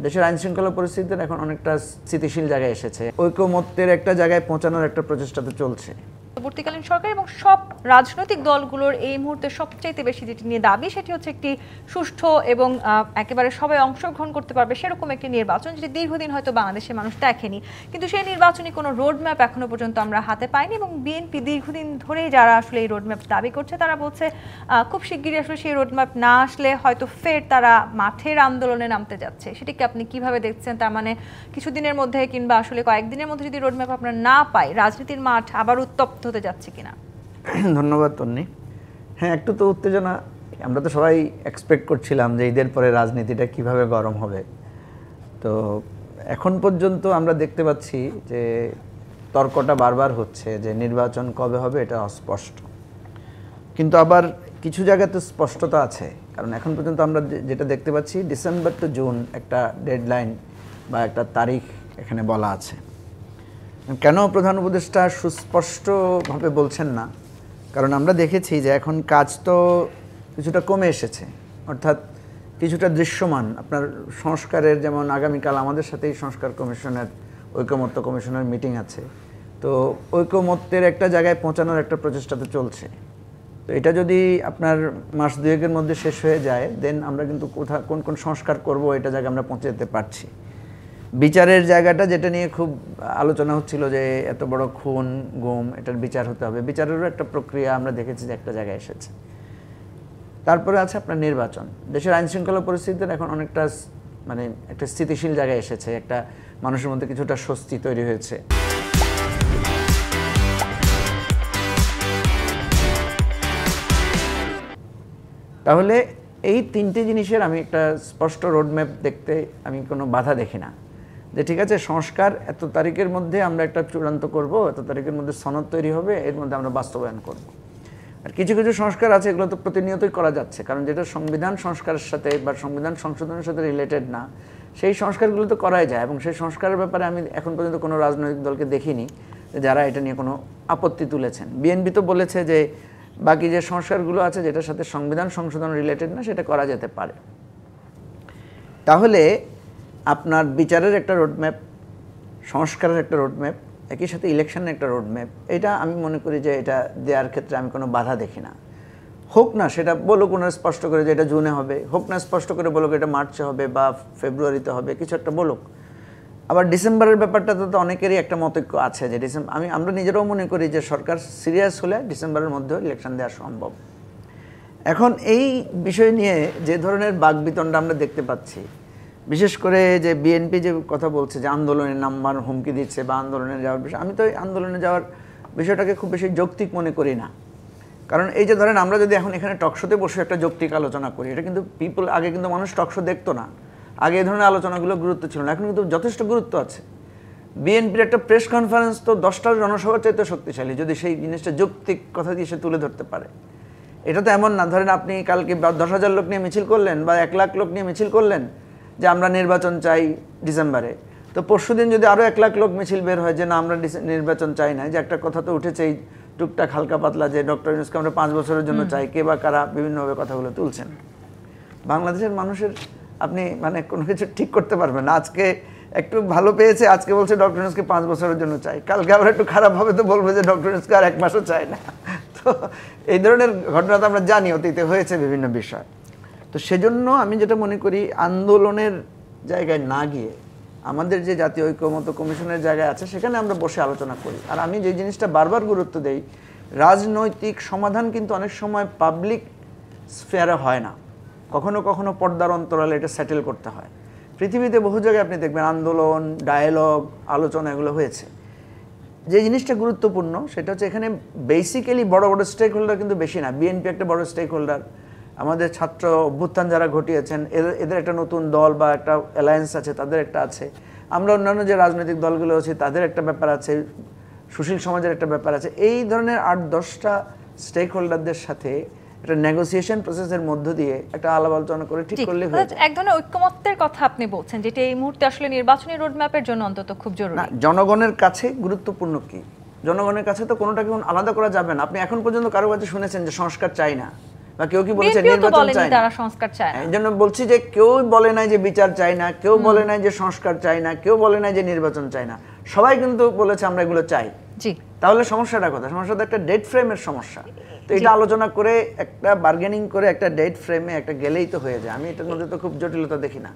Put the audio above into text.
দেশের আইন শৃঙ্খলা পরিস্থিতির এখন অনেকটা স্থিতিশীল জায়গায় এসেছে, ঐকমত্যের একটা জায়গায় পৌঁছানোর একটা প্রচেষ্টা তো চলছে। পরবর্তীকালীন সরকার এবং সব রাজনৈতিক দলগুলোর এই মুহূর্তে সবচাইতে বেশি যেটি নিয়ে দাবি সেটি হচ্ছে একটি সুষ্ঠু এবং একেবারে সবাই অংশগ্রহণ করতে পারবে সেরকম একটি নির্বাচন, যেটি দীর্ঘদিন হয়তো বাংলাদেশের মানুষ দেখেনি। কিন্তু সেই নির্বাচনী কোনো রোডম্যাপ এখনো পর্যন্ত আমরা হাতে পাইনি এবং বিএনপি দীর্ঘদিন ধরেই যারা আসলে এই রোডম্যাপ দাবি করছে তারা বলছে খুব শিগগিরই আসলে সেই রোডম্যাপ না আসলে হয়তো ফের তারা মাঠের আন্দোলনে নামতে যাচ্ছে। সেটিকে আপনি কিভাবে দেখছেন? তার মানে কিছুদিনের মধ্যে কিংবা আসলে কয়েকদিনের মধ্যে যদি রোডম্যাপ আমরা না পাই, রাজনীতির মাঠ আবার উত্তপ্ত হতে যাচ্ছে কিনা? ধন্যবাদ তন্নি। হ্যাঁ, একটু তো উত্তেজনা আমরা তো সবাই এক্সপেক্ট করছিলাম যে ঈদের পরে রাজনীতিটা কিভাবে গরম হবে। তো এখন পর্যন্ত আমরা দেখতে পাচ্ছি যে তর্কটা বারবার হচ্ছে যে নির্বাচন কবে হবে এটা অস্পষ্ট, কিন্তু আবার কিছু জায়গায় তো স্পষ্টতা আছে। কারণ এখন পর্যন্ত আমরা যেটা দেখতে পাচ্ছি ডিসেম্বর টু জুন একটা ডেডলাইন বা একটা তারিখ এখানে বলা আছে। কেন প্রধান উপদেষ্টা সুস্পষ্টভাবে বলছেন না? কারণ আমরা দেখেছি যে এখন কাজ তো কিছুটা কমে এসেছে, অর্থাৎ কিছুটা দৃশ্যমান। আপনার সংস্কারের যেমন আগামীকাল আমাদের সাথেই সংস্কার কমিশনের ঐকমত্য কমিশনের মিটিং আছে, তো ঐকমত্যের একটা জায়গায় পৌঁছানোর একটা প্রচেষ্টা তো চলছে। তো এটা যদি আপনার মাস দুয়েকের মধ্যে শেষ হয়ে যায়, দেন আমরা কিন্তু কোন কোন সংস্কার করব এটা জায়গায় আমরা পৌঁছে যেতে পারছি। বিচারের জায়গাটা যেটা নিয়ে খুব আলোচনা হচ্ছিল যে এত বড় খুন গুম, এটার বিচার হতে হবে, বিচারেরও একটা প্রক্রিয়া আমরা দেখেছি যে একটা জায়গায় এসেছে। তারপরে আছে আপনার নির্বাচন। দেশের আইন শৃঙ্খলা পরিস্থিতির এখন অনেকটা একটা স্থিতিশীল জায়গায় এসেছে, একটা মানুষের মধ্যে কিছুটা স্বস্তি তৈরি হয়েছে। তাহলে এই তিনটে জিনিসের আমি একটা স্পষ্ট রোডম্যাপ দেখতে আমি কোনো বাধা দেখি না। যে ঠিক আছে, সংস্কার এত তারিখের মধ্যে আমরা একটা চূড়ান্ত করব, এত তারিখের মধ্যে সনদ তৈরি হবে, এর মধ্যে আমরা বাস্তবায়ন করব। আর কিছু কিছু সংস্কার আছে এগুলো তো প্রতিনিয়তই করা যাচ্ছে, কারণ যেটা সংবিধান সংস্কারের সাথে বা সংবিধান সংশোধনের সাথে রিলেটেড না, সেই সংস্কারগুলো তো করাই যায়। এবং সেই সংস্কারের ব্যাপারে আমি এখন পর্যন্ত কোনো রাজনৈতিক দলকে দেখিনি যারা এটা নিয়ে কোনো আপত্তি তুলেছেন। বিএনপি তো বলেছে যে বাকি যে সংস্কারগুলো আছে যেটার সাথে সংবিধান সংশোধন রিলেটেড না সেটা করা যেতে পারে। তাহলে আপনার বিচারের একটা রোডম্যাপ, সংস্কারের একটা রোডম্যাপ, একই সাথে ইলেকশনের একটা রোডম্যাপ, এটা আমি মনে করি যে এটা দেওয়ার ক্ষেত্রে আমি কোনো বাধা দেখি না। হোক না সেটা বলুক ওনারা স্পষ্ট করে যে এটা জুনে হবে, হোক না স্পষ্ট করে বলুক এটা মার্চে হবে বা ফেব্রুয়ারিতে হবে, কিছু একটা বলুক। আবার ডিসেম্বরের ব্যাপারটা তো অনেকেরই একটা মতৈক্য আছে যে আমরা নিজেরাও মনে করি যে সরকার সিরিয়াস হলে ডিসেম্বরের মধ্যেও ইলেকশন দেওয়া সম্ভব। এখন এই বিষয় নিয়ে যে ধরনের বাকবিতণ্ড আমরা দেখতে পাচ্ছি, বিশেষ করে যে বিএনপি যে কথা বলছে যে আন্দোলনের নাম্বার হুমকি দিচ্ছে বা আন্দোলনে যাওয়ার বিষয়, আমি তো এই আন্দোলনে যাওয়ার বিষয়টাকে খুব বেশি যৌক্তিক মনে করি না। কারণ এই যে ধরেন আমরা যদি এখন এখানে টকশোতে বসে একটা যৌক্তিক আলোচনা করি, এটা কিন্তু আগে কিন্তু মানুষ টকশো দেখতো না, আগে এই ধরনের আলোচনাগুলো গুরুত্ব ছিল না, এখন কিন্তু যথেষ্ট গুরুত্ব আছে। বিএনপির একটা প্রেস কনফারেন্স তো 10টার জনসভার চাইতে শক্তিশালী, যদি সেই জিনিসটা যৌক্তিক কথা দিয়ে সে তুলে ধরতে পারে। এটা তো এমন না ধরেন আপনি কালকে 10,000 লোক নিয়ে মিছিল করলেন বা 1 লাখ লোক নিয়ে মিছিল করলেন যে আমরা নির্বাচন চাই ডিসেম্বরে, তো পরশুদিন যদি আরও 1 লাখ লোক মিছিল বের হয় যে না আমরা নির্বাচন চাই না, যে একটা কথা তো উঠেছে এই টুকটাক হালকা পাতলা যে ডক্টর ইউনূসকে আমরা 5 বছরের জন্য চাই, কে বা কারা বিভিন্নভাবে কথাগুলো তুলছেন। বাংলাদেশের মানুষের আপনি কোনো কিছু ঠিক করতে পারবেন না। আজকে একটু ভালো পেয়েছে, আজকে বলছে ডক্টর ইউনূসকে 5 বছরের জন্য চাই, কালকে আবার একটু খারাপ হবে তো বলবে যে ডক্টর ইউনূসকে আর 1 মাসও চাই না। তো এই ধরনের ঘটনা তো আমরা জানি অতীতে হয়েছে বিভিন্ন বিষয়। তো সেজন্য আমি যেটা মনে করি আন্দোলনের জায়গায় না গিয়ে আমাদের যে জাতীয় ঐকমত্য কমিশনের জায়গায় আছে সেখানে আমরা বসে আলোচনা করি। আর আমি যে জিনিসটা বারবার গুরুত্ব দেই, রাজনৈতিক সমাধান কিন্তু অনেক সময় পাবলিক স্ফেয়ারে হয় না, কখনো কখনো পর্দার অন্তরালে এটা সেটেল করতে হয়। পৃথিবীতে বহু জায়গায় আপনি দেখবেন আন্দোলন, ডায়ালগ, আলোচনা এগুলো হয়েছে। যে জিনিসটা গুরুত্বপূর্ণ সেটা হচ্ছে এখানে বেসিক্যালি বড় বড় স্টেক হোল্ডার কিন্তু বেশি না। বিএনপি একটা বড় স্টেক হোল্ডার, আমাদের ছাত্র অভ্যুত্থান যারা ঘটিয়েছেন এদের একটা নতুন দল বা একটা অ্যালায়েন্স আছে, তাদের একটা আছে। আমরা অন্যান্য যে রাজনৈতিক দলগুলো আছে তাদের একটা ব্যাপার আছে, সুশীল সমাজের একটা ব্যাপার আছে। এই ধরনের 8-10টা স্টেক হোল্ডারদের সাথে একটা নেগোসিয়েশন প্রসেসের মধ্য দিয়ে একটা আলাপ আলোচনা করে ঠিক করলে হয়। এক ধরনের ঐক্যমত্যের কথা আপনি বলছেন, যেটা এই মুহূর্তে আসলে নির্বাচনী রোডম্যাপের জন্য অন্তত খুব জরুরি। না, জনগণের কাছে গুরুত্বপূর্ণ কি? জনগণের কাছে তো কোনোটাকে আলাদা করা যাবে না। আপনি এখন পর্যন্ত কারো কাছে শুনেছেন যে সংস্কার চাই না? বা কেউ কি বলেছে বিএনপিও তো নির্বাচন বলেনি চায় না? তারা সংস্কার চায় না। এই জন্য বলছি যে কেউ বলে নাই যে বিচার চাই না, কেউ বলে নাই যে সংস্কার চাই না, কেউ বলে নাই যে নির্বাচন চাই না, সবাই কিন্তু বলেছে আমরা এগুলো চাই। জি, তাহলে সমস্যাটা কোথায়? সমস্যাটা একটা ডেট ফ্রেমের সমস্যা। তো এটা আলোচনা করে একটা বার্গেনিং করে একটা ডেট ফ্রেমে একটা গেলেই তো হয়ে যায়। আমি এটার মধ্যে তো খুব জটিলতা দেখি না।